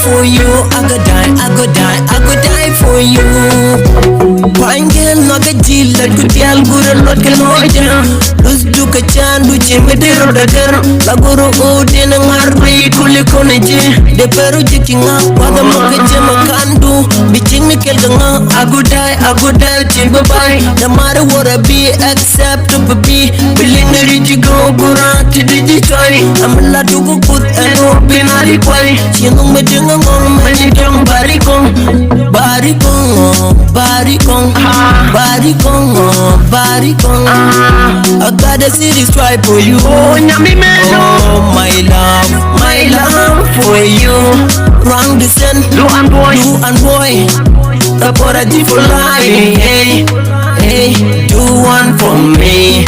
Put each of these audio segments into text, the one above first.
for you. I go die, I go die, I go die for you. Pangel naga jila kutial guru lot ke loja. Lus duka chandu chimedero dagar. Laguru udi na ngarbi kuli koneje. De peru jikinga wada moke jema kandu. Biching mi kel ganga. I go die, chimba bye. No matter what I be, except to be. Billing the rich go gura to digitoy. I'm a lot to go put and open a require. Chinung me jinga ngong mani jong barikong. I gotta see this try for you. Oh, my love for you. Wrong descent, do and boy. The body for life. Hey, do one for me.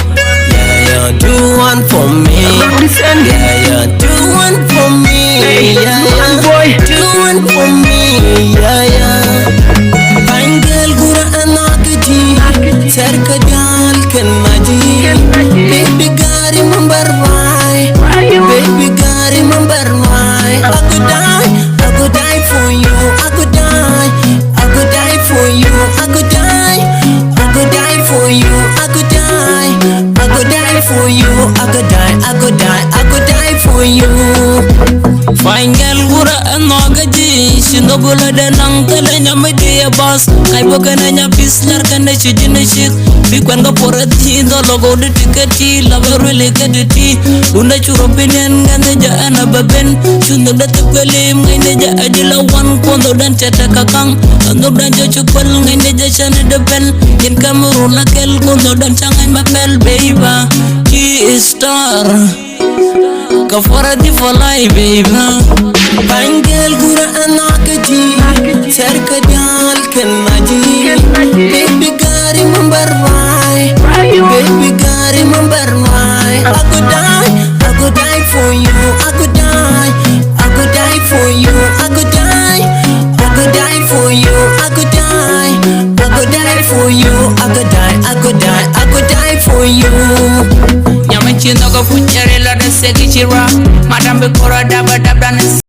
Yeah, do one for me. Yeah, do one for me. Yeah, boy, do one for me. Yeah. Fine girl, gura anakati. Serka dal ken maji. Baby, God, remember why. Baby, God, remember why. I could die for you. I could die for you. I could die for you. I could die for you. I could die for you. Fine girl, gura anagaji. Shinobula de nangkale nyamidi ya bas. Kai bokana nya pislar kana chijine shik. Bikwanga porati do logo de tiketi. Love really kaditi. Unda churopinen ngande ja anababen. Shundo de tekweli ngande ja adila wan kondo dan chata kakang. Ando dan jo chukol ngande ja chane de bel. In Cameroon la kel kondo dan changai mapel baby. He is star. Kafara di for life baby.